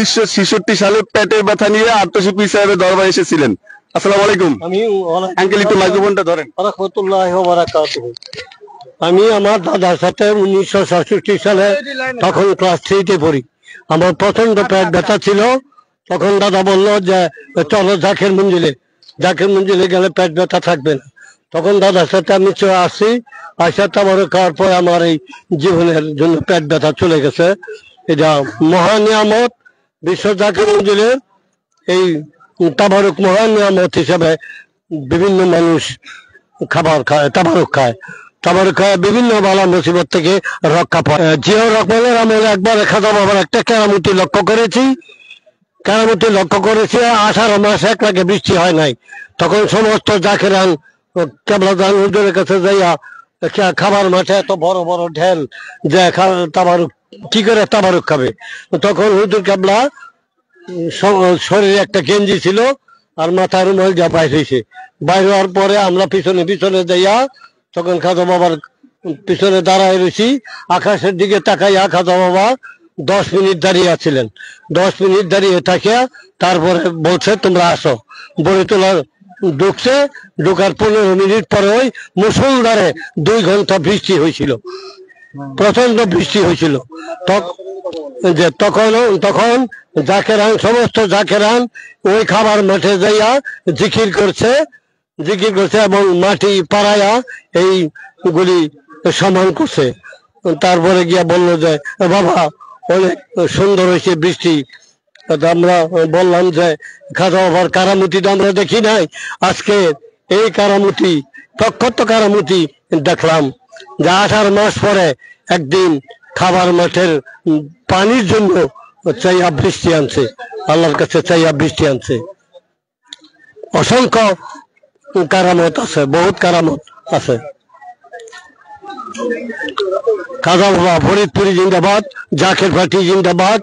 1966 সালে পেটের ব্যথা নিয়ে আত্মশিল্পী সাহেবের দরবারে এসেছিলেন। আসসালামু আলাইকুম। আঙ্কেল একটু মাইক্রোফোনটা ধরেন। রাহমাতুল্লাহি ওয়া বারাকাতুহু। আমি আমার দাদার সাথে 1967 সালে তখন ক্লাস 3-তে পড়ি। আমার প্রচন্ড পেট ব্যথা ছিল। তখন দাদা বলল যে চলো জাকের মঞ্জিলে গেলে পেট ব্যথা থাকবে না। তখন দাদার সাথে আমি আসি, আসার তাবারক খাওয়ার পর আমার এই জীবনের জন্য পেট ব্যথা চলে গেছে। এটা মহা নিয়ামত, বিশ্ব জাকের মঞ্জিলের এই তাবারক মহা নিয়ামত হিসাবে বিভিন্ন মানুষ খাবার খায়, তাবারক খায়, বিভিন্ন বালা মুসিবত থেকে রক্ষা পায়। জিয়াউর রহমানের আমলে একবার খাজা বাবার একটা কেরামতি লক্ষ্য করেছি। 18 মাস এক লাগে বৃষ্টি হয় নাই। তখন সমস্ত জাকেরান কেবলাদান হুজুরের কাছে যাইয়া খাবার মাঠে এত বড় বড় ঢেল যে তাবারক কি করে তাবারক খাবে। তখন হুজুর কেবলা শরীরে একটা গেঞ্জি ছিল আর মাথার রুমাল যা বাইর হওয়ার পরে আমরা পিছনে যাইয়া তখন খাজা বাবার পিছনে দাঁড়ায় রয়েছি। আকাশের দিকে তাকাইয়া খাজা বাবা 10 মিনিট দাঁড়িয়ে আছিলেন। 10 মিনিট দাঁড়িয়ে থাকিয়া তারপরে বলছে তোমরা আসো। বলে তোলা ঢুকার 15 মিনিট পরে ওই মুষলধারে 2 ঘন্টা বৃষ্টি হয়েছিল, প্রচন্ড বৃষ্টি হয়েছিল। তখন সমস্ত জাকেরান ওই খাবার মাঠে যাইয়া জিকির করছে এবং মাটি পাড়াইয়া এইগুলি সমান করছে। তারপরে গিয়া বললো যে বাবা অনেক সুন্দর হয়েছে বৃষ্টি। আমরা বললাম যে খাজা বাবার কারামতিটা আমরা দেখি নাই, আজকে এই কারামতি প্রখ্যাত কারামতি দেখলাম যে 18 মাস পরে একদিন খাবার মাঠের পানির জন্য চাইয়া বৃষ্টি আনছে, আল্লাহর কাছে চাইয়া বৃষ্টি আনছে। অসংখ্য কারামত আছে, বহুত কারামত আছে। খাজা বাবা ফরিদপুরি জিন্দাবাদ, জাকের ভাটি জিন্দাবাদ।